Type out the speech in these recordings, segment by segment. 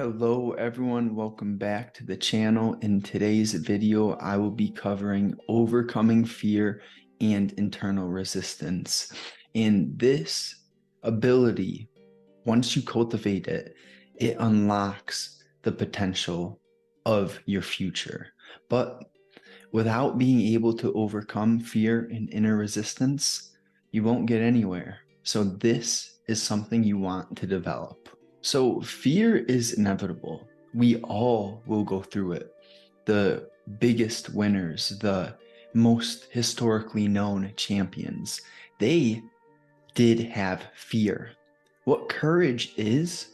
Hello everyone, welcome back to the channel. In today's video, I will be covering overcoming fear and internal resistance. And this ability, once you cultivate it, it unlocks the potential of your future. But without being able to overcome fear and inner resistance, you won't get anywhere. So this is something you want to develop. So fear is inevitable. We all will go through it. The biggest winners, the most historically known champions, they did have fear. What courage is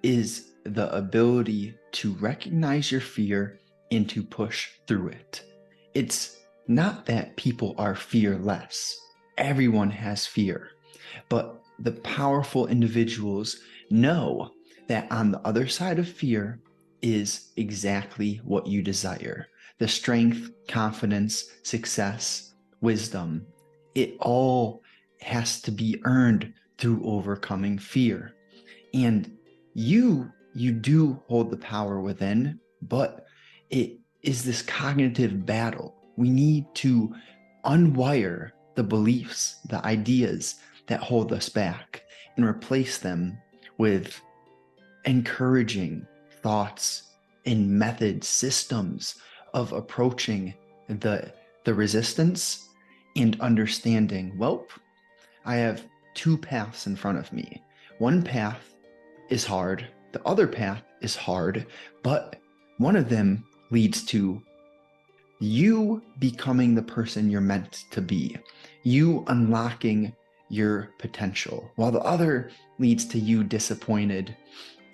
the ability to recognize your fear and to push through it. It's not that people are fearless. Everyone has fear, but the powerful individuals know that on the other side of fear is exactly what you desire. The strength, confidence, success, wisdom, it all has to be earned through overcoming fear. And you do hold the power within, but it is this cognitive battle. We need to unwire the beliefs, the ideas that hold us back and replace them with encouraging thoughts and methods, systems of approaching the resistance and understanding, well, I have two paths in front of me. One path is hard, the other path is hard, but one of them leads to you becoming the person you're meant to be, you unlocking your potential, while the other leads to you disappointed,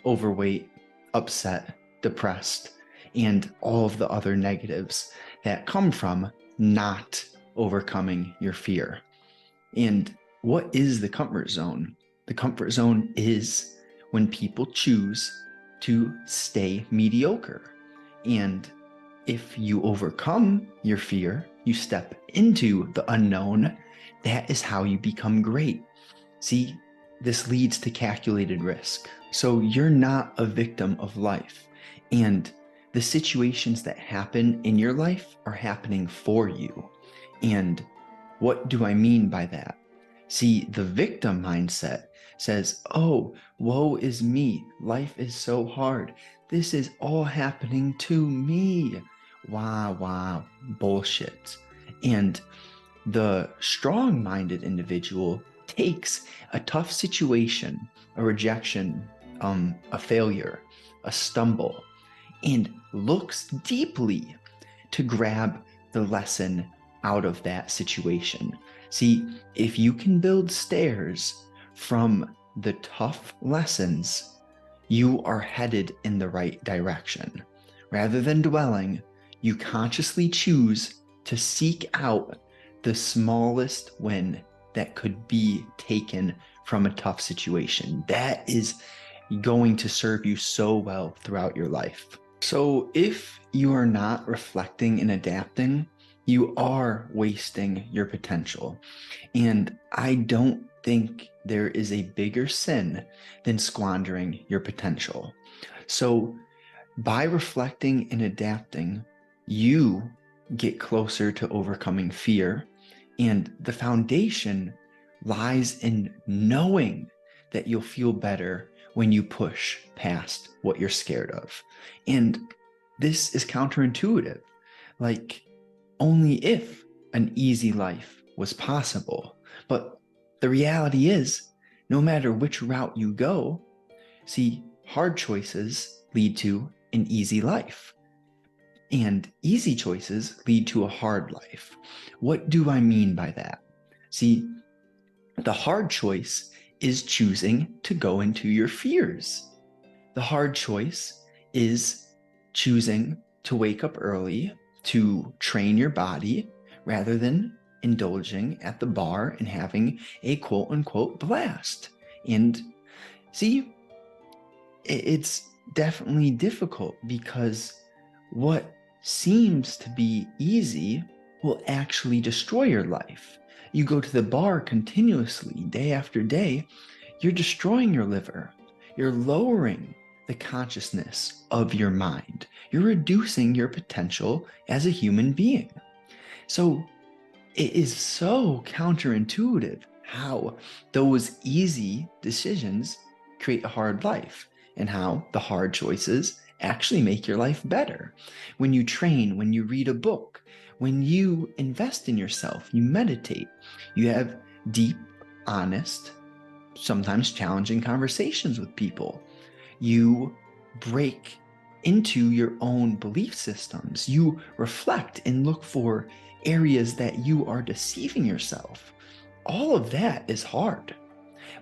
overweight, upset, depressed, and all of the other negatives that come from not overcoming your fear. And what is the comfort zone? The comfort zone is when people choose to stay mediocre. And if you overcome your fear, you step into the unknown, that is how you become great. See, this leads to calculated risk. So you're not a victim of life. And the situations that happen in your life are happening for you. And what do I mean by that? See, the victim mindset says, oh, woe is me. Life is so hard. This is all happening to me. Wow, bullshit. And the strong-minded individual takes a tough situation, a rejection, a failure, a stumble, and looks deeply to grab the lesson out of that situation. See, if you can build stairs from the tough lessons, you are headed in the right direction. Rather than dwelling, you consciously choose to seek out the smallest win that could be taken from a tough situation. That is going to serve you so well throughout your life. So if you are not reflecting and adapting, you are wasting your potential. And I don't think there is a bigger sin than squandering your potential. So by reflecting and adapting, you get closer to overcoming fear. And the foundation lies in knowing that you'll feel better when you push past what you're scared of. And this is counterintuitive. Like, only if an easy life was possible. But the reality is, no matter which route you go, see, hard choices lead to an easy life. And easy choices lead to a hard life. What do I mean by that? See, the hard choice is choosing to go into your fears. The hard choice is choosing to wake up early, to train your body, rather than indulging at the bar and having a quote unquote blast. And see, it's definitely difficult because what seems to be easy will actually destroy your life. You go to the bar continuously, day after day, you're destroying your liver. You're lowering the consciousness of your mind. You're reducing your potential as a human being. So it is so counterintuitive how those easy decisions create a hard life and how the hard choices actually make your life better. When you train, when you read a book, when you invest in yourself, you meditate, you have deep, honest, sometimes challenging conversations with people. You break into your own belief systems. You reflect and look for areas that you are deceiving yourself. All of that is hard.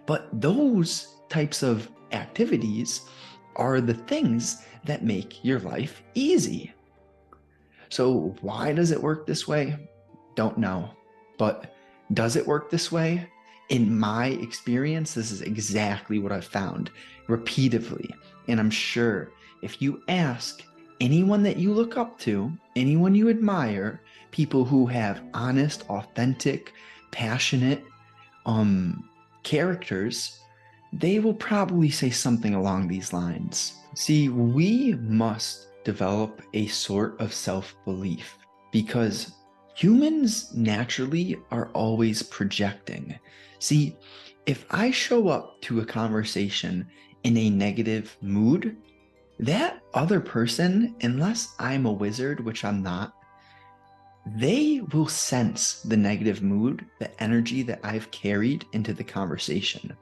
But those types of activities are the things that make your life easy. So why does it work this way? Don't know. But does it work this way? In my experience, this is exactly what I've found repeatedly. And I'm sure if you ask anyone that you look up to, anyone you admire, people who have honest, authentic, passionate characters, they will probably say something along these lines. See, we must develop a sort of self-belief because humans naturally are always projecting. See, if I show up to a conversation in a negative mood, that other person, unless I'm a wizard, which I'm not, they will sense the negative mood, the energy that I've carried into the conversation.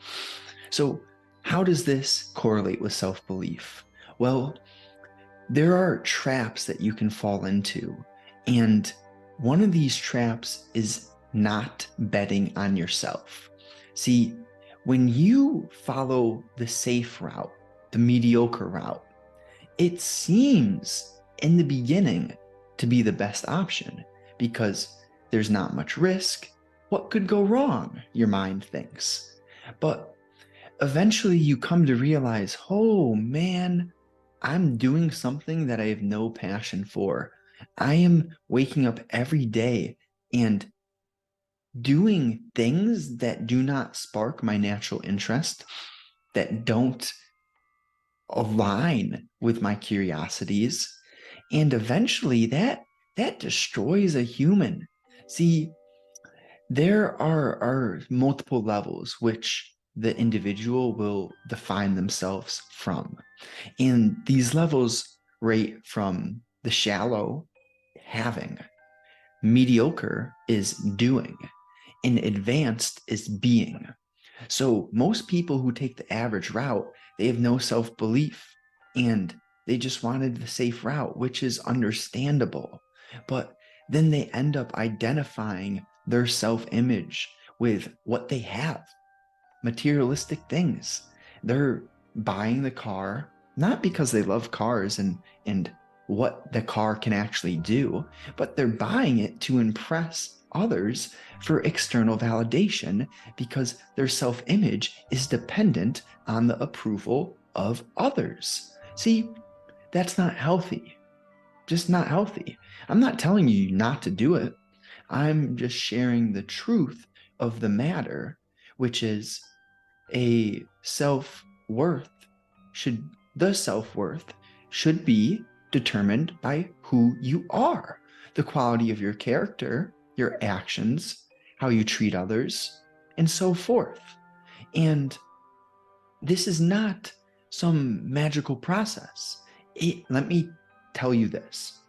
So how does this correlate with self-belief? Well, there are traps that you can fall into. And one of these traps is not betting on yourself. See, when you follow the safe route, the mediocre route, it seems in the beginning to be the best option because there's not much risk. What could go wrong? Your mind thinks. But eventually you come to realize, oh man, I'm doing something that I have no passion for. I am waking up every day and doing things that do not spark my natural interest, that don't align with my curiosities. And eventually that destroys a human. See, there are multiple levels which the individual will define themselves from. And these levels rate from the shallow, having, mediocre is doing, and advanced is being. So most people who take the average route, they have no self-belief and they just wanted the safe route, which is understandable. But then they end up identifying their self-image with what they have, materialistic things. They're buying the car, not because they love cars and what the car can actually do, but they're buying it to impress others for external validation because their self-image is dependent on the approval of others. See, that's not healthy. Just not healthy. I'm not telling you not to do it. I'm just sharing the truth of the matter, which is the self-worth should be determined by who you are, the quality of your character, your actions, how you treat others, and so forth. And this is not some magical process. Let me tell you this.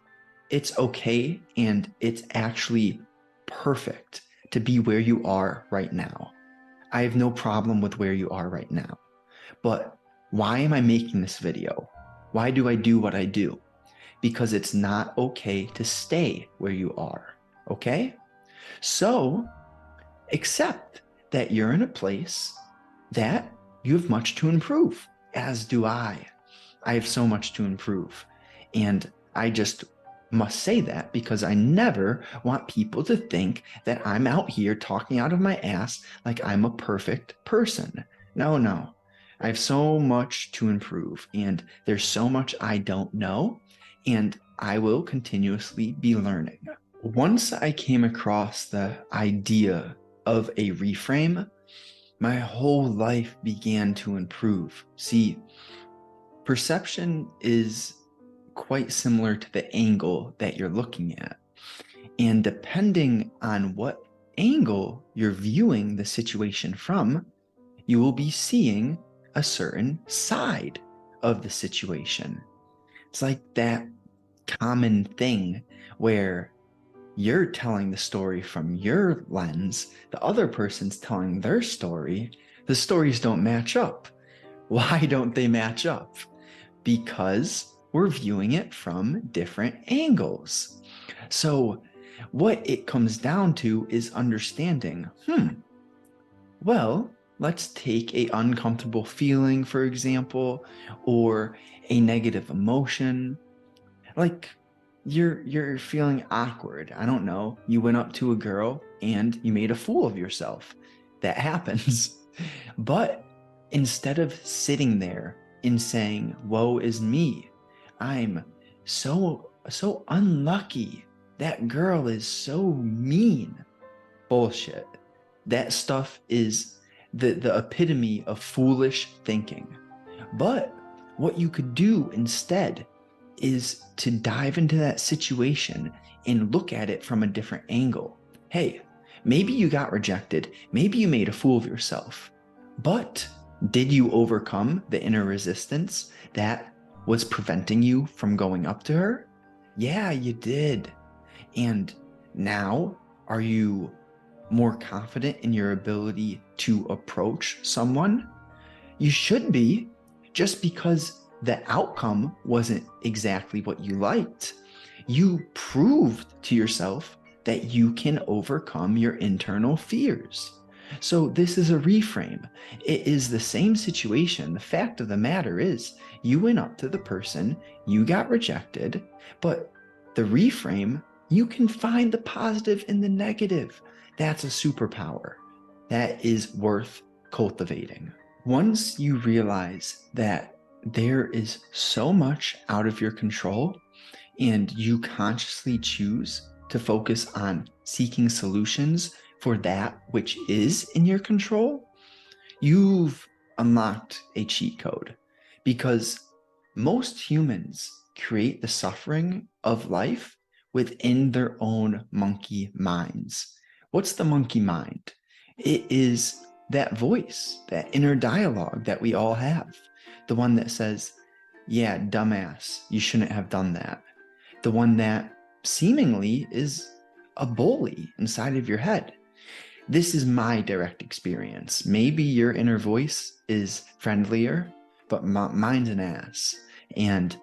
It's okay and it's actually perfect to be where you are right now. I have no problem with where you are right now. But why am I making this video? Why do I do what I do? Because it's not okay to stay where you are, okay? So accept that you're in a place that you have much to improve, as do I. I have so much to improve. And I just must say that because I never want people to think that I'm out here talking out of my ass like I'm a perfect person. No. I have so much to improve and there's so much I don't know, and I will continuously be learning. Once I came across the idea of a reframe, my whole life began to improve. See, Perception is quite similar to the angle that you're looking at. And depending on what angle you're viewing the situation from, you will be seeing a certain side of the situation. It's like that common thing where you're telling the story from your lens, the other person's telling their story. The stories don't match up. Why don't they match up? Because we're viewing it from different angles. So what it comes down to is understanding, well, let's take an uncomfortable feeling, for example, or a negative emotion. Like you're feeling awkward. I don't know. You went up to a girl and you made a fool of yourself. That happens. But instead of sitting there and saying, woe is me, I'm so unlucky. That girl is so mean. Bullshit. That stuff is the epitome of foolish thinking. But what you could do instead is to dive into that situation and look at it from a different angle. Hey, maybe you got rejected. Maybe you made a fool of yourself. But did you overcome the inner resistance that was preventing you from going up to her? Yeah, you did. And now, are you more confident in your ability to approach someone? You should be, just because the outcome wasn't exactly what you liked. You proved to yourself that you can overcome your internal fears. So this is a reframe. It is the same situation. The fact of the matter is, you went up to the person, you got rejected, but the reframe, you can find the positive in the negative. That's a superpower. That is worth cultivating. Once you realize that there is so much out of your control and you consciously choose to focus on seeking solutions for that which is in your control, you've unlocked a cheat code, because most humans create the suffering of life within their own monkey minds. What's the monkey mind? It is that voice, that inner dialogue that we all have. The one that says, yeah, dumbass, you shouldn't have done that. The one that seemingly is a bully inside of your head. This is my direct experience. Maybe your inner voice is friendlier, but mine's an ass, and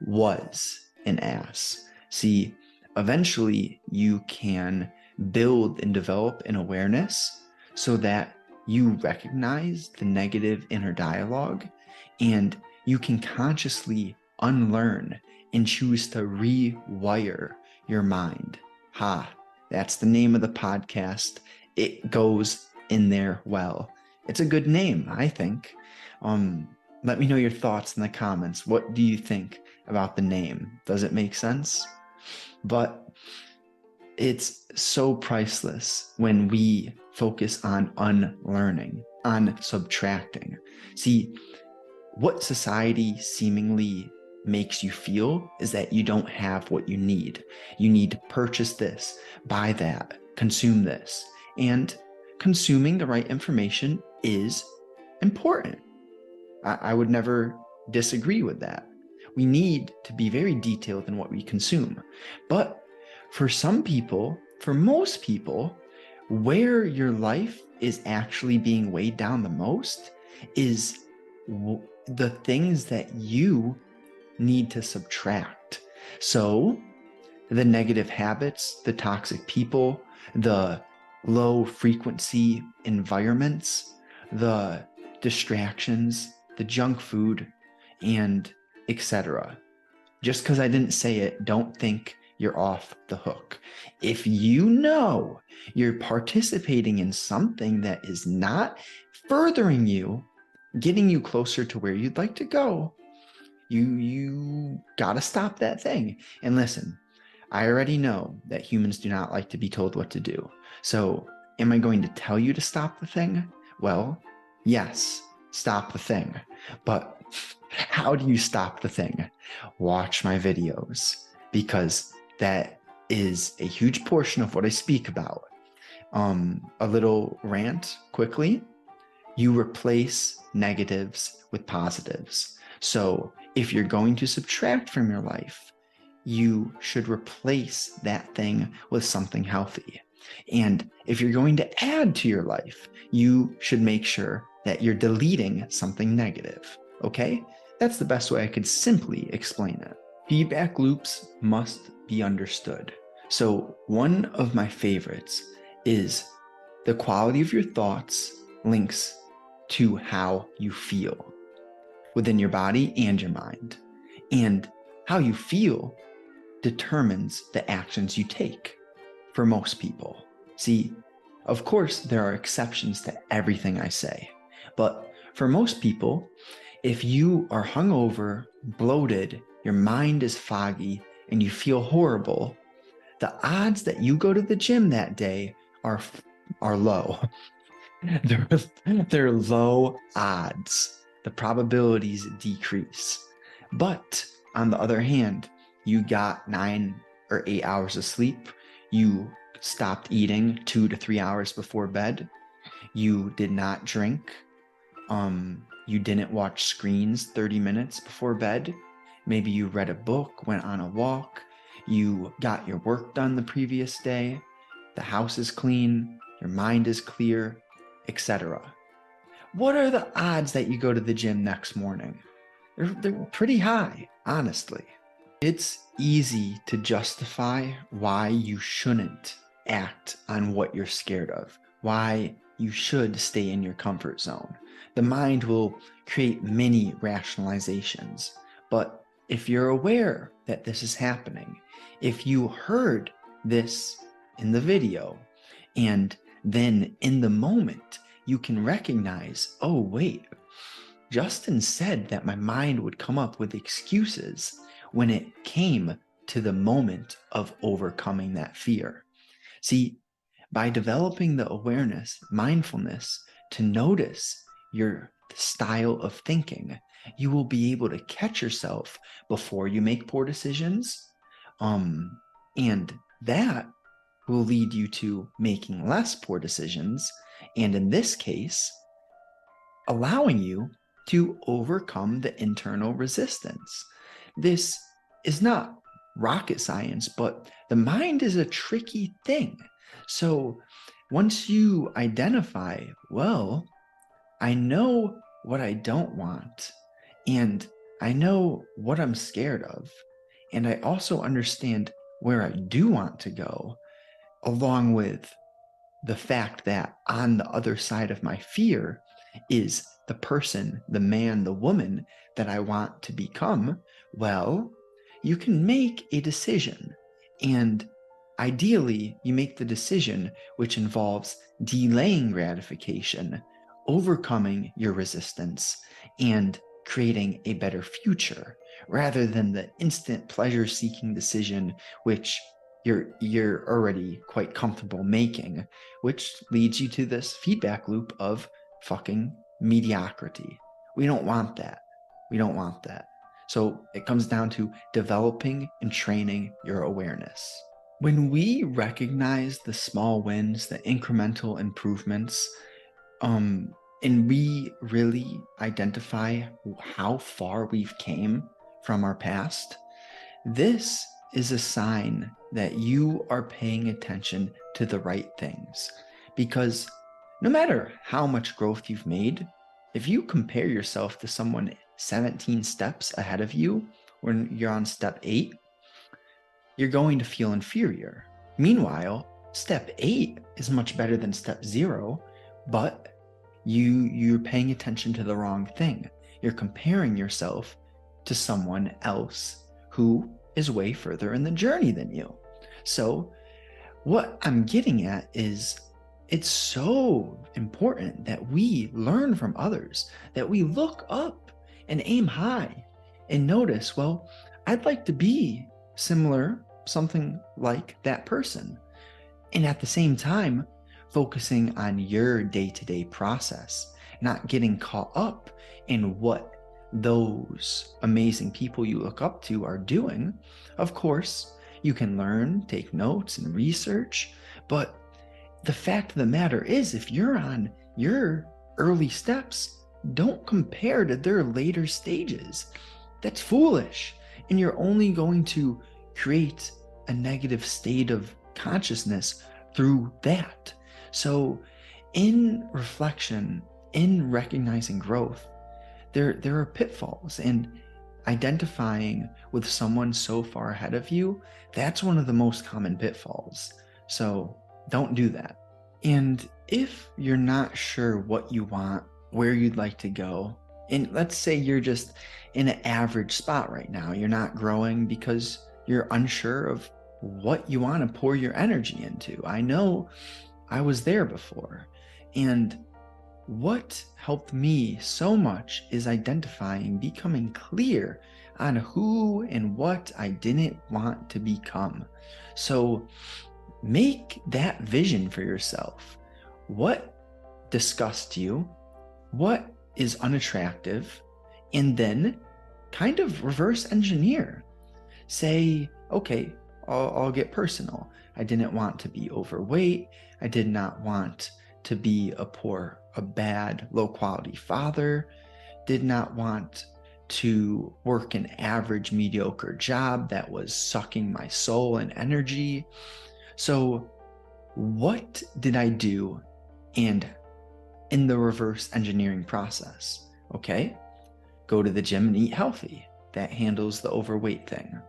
was an ass. See, eventually you can build and develop an awareness so that you recognize the negative inner dialogue and you can consciously unlearn and choose to rewire your mind. That's the name of the podcast. It goes in there well. It's a good name, I think. Let me know your thoughts in the comments. What do you think about the name? Does it make sense? But it's so priceless when we focus on unlearning, on subtracting. See, what society seemingly makes you feel is that you don't have what you need. You need to purchase this, buy that, consume this. And consuming the right information is important. I would never disagree with that. We need to be very detailed in what we consume. But for some people, for most people, where your life is actually being weighed down the most is the things that you need to subtract. So the negative habits, the toxic people, the low frequency environments, the distractions, the junk food, and etc. Just because I didn't say it, don't think you're off the hook. If you know you're participating in something that is not furthering you, getting you closer to where you'd like to go, you gotta stop that thing. And listen, I already know that humans do not like to be told what to do. So am I going to tell you to stop the thing? Well, yes, stop the thing. But How do you stop the thing? Watch my videos, because that is a huge portion of what I speak about. A little rant quickly. You replace negatives with positives. So if you're going to subtract from your life, you should replace that thing with something healthy. And if you're going to add to your life, you should make sure that you're deleting something negative. Okay? That's the best way I could simply explain it. Feedback loops must be understood. So one of my favorites is the quality of your thoughts links to how you feel within your body and your mind. And how you feel determines the actions you take for most people. See, of course, there are exceptions to everything I say, but for most people, if you are hungover, bloated, your mind is foggy, and you feel horrible, the odds that you go to the gym that day are low. They're low odds. The probabilities decrease. But on the other hand, you got 9 or 8 hours of sleep. You stopped eating 2 to 3 hours before bed. You did not drink. You didn't watch screens 30 minutes before bed. Maybe you read a book, went on a walk. You got your work done the previous day. The house is clean. Your mind is clear, etc. What are the odds that you go to the gym next morning? They're pretty high, honestly. It's easy to justify why you shouldn't act on what you're scared of, why you should stay in your comfort zone. The mind will create many rationalizations, but if you're aware that this is happening, if you heard this in the video, and then in the moment, you can recognize, oh, wait, Justin said that my mind would come up with excuses when it came to the moment of overcoming that fear. See, by developing the awareness, mindfulness to notice your style of thinking, you will be able to catch yourself before you make poor decisions. And that will lead you to making less poor decisions. And in this case, allowing you to overcome the internal resistance. This is not rocket science, but the mind is a tricky thing. So once you identify, well, I know what I don't want, and I know what I'm scared of, and I also understand where I do want to go, along with the fact that on the other side of my fear is the person, the man, the woman that I want to become, well, you can make a decision. And ideally, you make the decision which involves delaying gratification, overcoming your resistance, and creating a better future, rather than the instant pleasure-seeking decision which you're already quite comfortable making, which leads you to this feedback loop of fucking mediocrity. We don't want that. We don't want that. So it comes down to developing and training your awareness. When we recognize the small wins, the incremental improvements, and we really identify how far we've came from our past, this is a sign that you are paying attention to the right things. Because no matter how much growth you've made, if you compare yourself to someone 17 steps ahead of you when you're on step 8, you're going to feel inferior. Meanwhile, step 8 is much better than step 0, but you're paying attention to the wrong thing. You're comparing yourself to someone else who is way further in the journey than you. So what I'm getting at is it's so important that we learn from others, that we look up and aim high and notice, well, I'd like to be similar, something like that person. And at the same time, focusing on your day-to-day process, not getting caught up in what those amazing people you look up to are doing. Of course, you can learn, take notes, and research, but the fact of the matter is, if you're on your early steps, don't compare to their later stages. That's foolish. And you're only going to create a negative state of consciousness through that. So, in reflection, in recognizing growth, there are pitfalls, and identifying with someone so far ahead of you, that's one of the most common pitfalls. So don't do that. And if you're not sure what you want, where you'd like to go, and let's say you're just in an average spot right now, you're not growing because you're unsure of what you want to pour your energy into. I know I was there before. And what helped me so much is identifying, becoming clear on who and what I didn't want to become. So make that vision for yourself. What disgusts you? What is unattractive? And then kind of reverse engineer. Say, okay, I'll get personal. I didn't want to be overweight. I did not want to be a bad, low quality father, did not want to work an average, mediocre job that was sucking my soul and energy. So what did I do? And in the reverse engineering process, okay, go to the gym and eat healthy. That handles the overweight thing.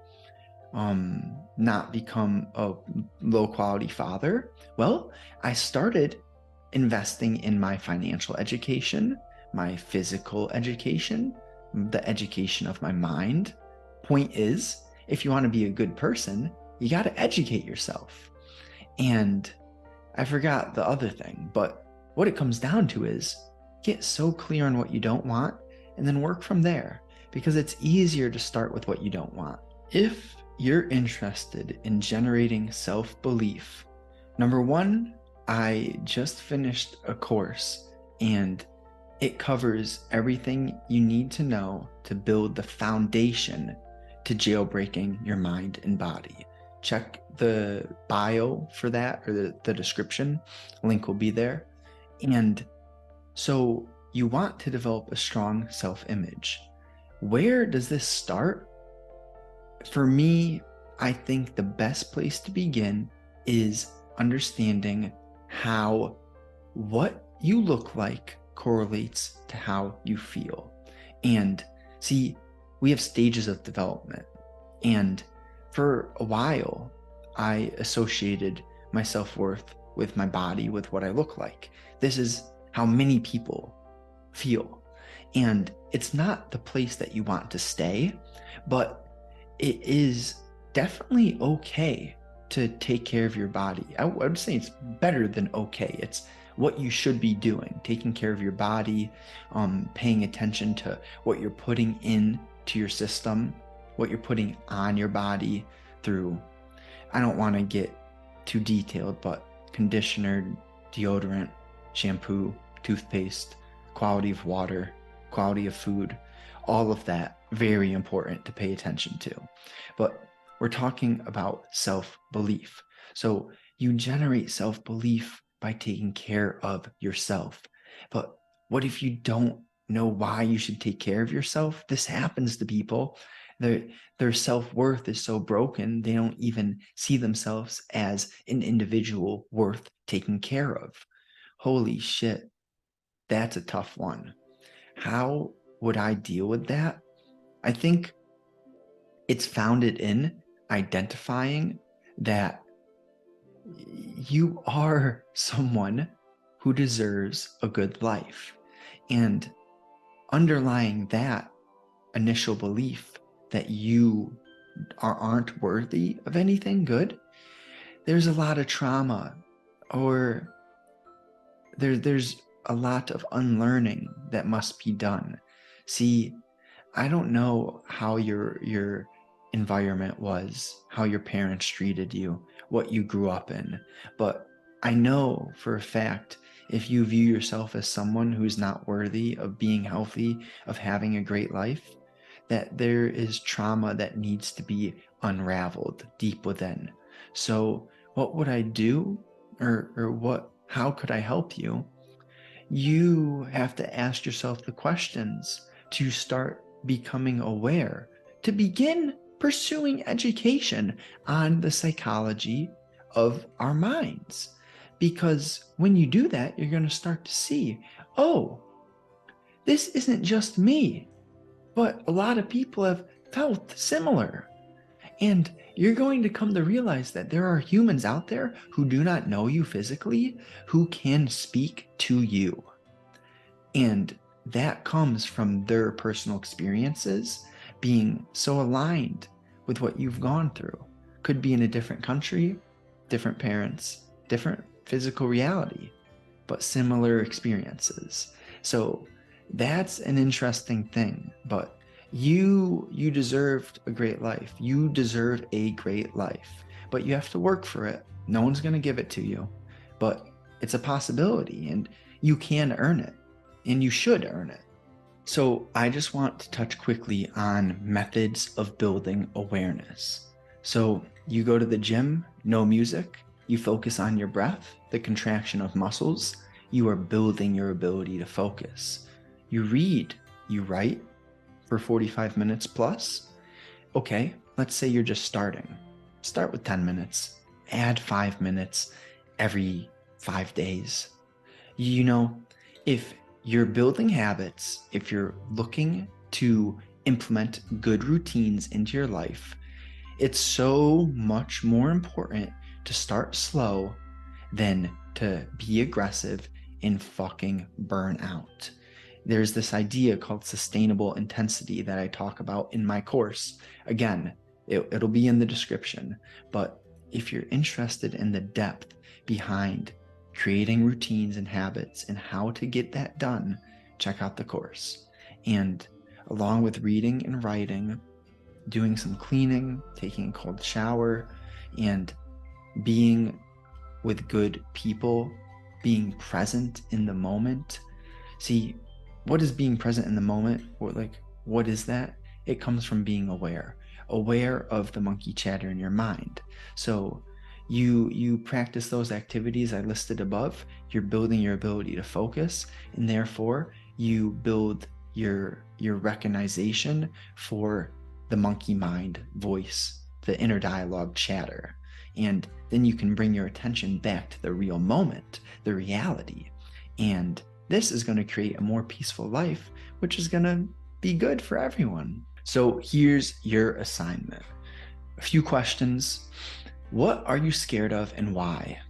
Not become a low quality father. Well, I started investing in my financial education, my physical education, the education of my mind. Point is, if you want to be a good person, you got to educate yourself. And I forgot the other thing, but what it comes down to is get so clear on what you don't want and then work from there, because it's easier to start with what you don't want. If you're interested in generating self-belief, number one, I just finished a course and it covers everything you need to know to build the foundation to jailbreaking your mind and body. Check the bio for that, or the description. Link will be there. And so you want to develop a strong self-image. Where does this start? For me, I think the best place to begin is understanding how what you look like correlates to how you feel. And see, we have stages of development. And for a while, I associated my self-worth with my body, with what I look like. This is how many people feel. And it's not the place that you want to stay, but it is definitely okay to take care of your body. I would say it's better than okay. It's what you should be doing, taking care of your body, paying attention to what you're putting into your system, what you're putting on your body through, I don't want to get too detailed, but conditioner, deodorant, shampoo, toothpaste, quality of water, quality of food, all of that, very important to pay attention to. But we're talking about self-belief. So you generate self-belief by taking care of yourself. But what if you don't know why you should take care of yourself? This happens to people. Their self-worth is so broken, they don't even see themselves as an individual worth taking care of. Holy shit, that's a tough one. How would I deal with that? I think it's founded in identifying that you are someone who deserves a good life. And underlying that initial belief that you aren't worthy of anything good, there's a lot of trauma, or there's a lot of unlearning that must be done. See, I don't know how your environment was, how your parents treated you, what you grew up in, but I know for a fact if you view yourself as someone who's not worthy of being healthy, of having a great life, that there is trauma that needs to be unraveled deep within. So what would I do? How could I help you? You have to ask yourself the questions to start becoming aware, to begin pursuing education on the psychology of our minds. Because when you do that, you're going to start to see, oh, this isn't just me, but a lot of people have felt similar. And you're going to come to realize that there are humans out there who do not know you physically, who can speak to you. And that comes from their personal experiences being so aligned with what you've gone through. Could be in a different country, different parents, different physical reality, but similar experiences. So that's an interesting thing. But you deserved a great life. You deserve a great life, but you have to work for it. No one's going to give it to you, but it's a possibility, and you can earn it, and you should earn it. So I just want to touch quickly on methods of building awareness. So you go to the gym, no music, you focus on your breath, the contraction of muscles, you are building your ability to focus. You read, you write for 45 minutes plus. Okay, let's say you're just starting. Start with 10 minutes, add 5 minutes every 5 days. You know, if you're building habits, if you're looking to implement good routines into your life, it's so much more important to start slow than to be aggressive and fucking burn out. There's this idea called sustainable intensity that I talk about in my course. Again, it'll be in the description, but if you're interested in the depth behind creating routines and habits and how to get that done, check out the course. And along with reading and writing, doing some cleaning, taking a cold shower, and being with good people, being present in the moment. See, what is being present in the moment? What is that? It comes from being aware of the monkey chatter in your mind. So you practice those activities I listed above, you're building your ability to focus, and therefore you build your recognition for the monkey mind voice, the inner dialogue chatter. And then you can bring your attention back to the real moment, the reality. And this is going to create a more peaceful life, which is going to be good for everyone. So here's your assignment. A few questions. What are you scared of and why?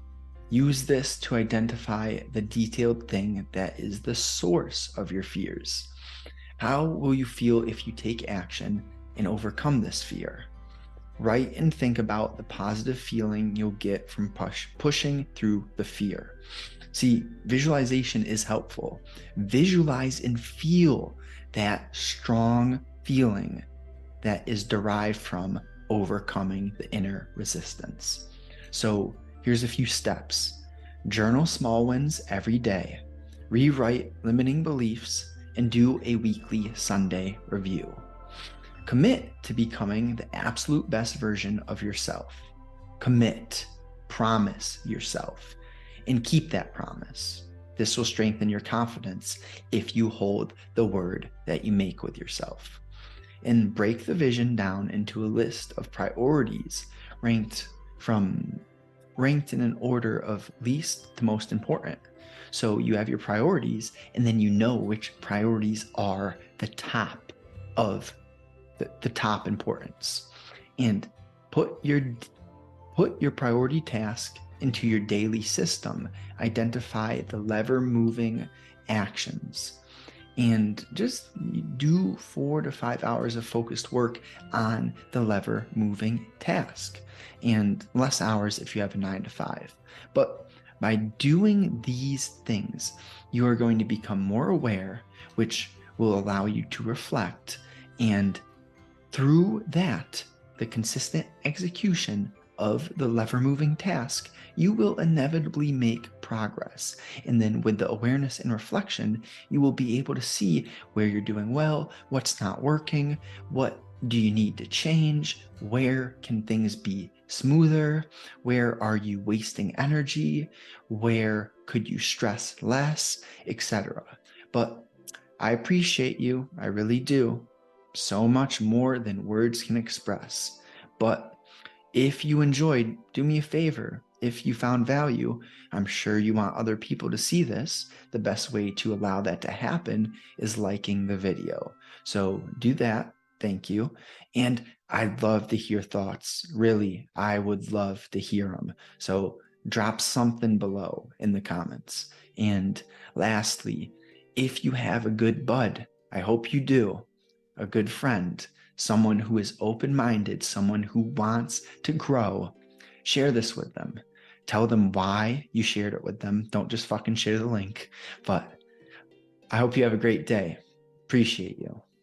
Use this to identify the detailed thing that is the source of your fears. How will you feel if you take action and overcome this fear? Write and think about the positive feeling you'll get from pushing through the fear. See, visualization is helpful. Visualize and feel that strong feeling that is derived from overcoming the inner resistance. So here's a few steps. Journal small wins every day. Rewrite limiting beliefs and do a weekly Sunday review. Commit to becoming the absolute best version of yourself. Commit, promise yourself, and keep that promise. This will strengthen your confidence if you hold the word that you make with yourself. And break the vision down into a list of priorities ranked in an order of least to most important. So you have your priorities, and then you know which priorities are the top of the top importance. And put your priority task into your daily system. Identify the lever moving actions and just do 4 to 5 hours of focused work on the lever moving task, and less hours if you have a 9 to 5. But by doing these things, you are going to become more aware, which will allow you to reflect, and through that, the consistent execution of the lever moving task, you will inevitably make progress. And then with the awareness and reflection, you will be able to see where you're doing well, what's not working, what do you need to change, where can things be smoother, where are you wasting energy, where could you stress less, etc. But I appreciate you, I really do, so much more than words can express. But if you enjoyed, do me a favor. If you found value, I'm sure you want other people to see this. The best way to allow that to happen is liking the video. So do that. Thank you. And I'd love to hear thoughts. Really, I would love to hear them. So drop something below in the comments. And lastly, if you have a good bud, I hope you do, a good friend, someone who is open-minded, someone who wants to grow, share this with them. Tell them why you shared it with them. Don't just fucking share the link. But I hope you have a great day. Appreciate you.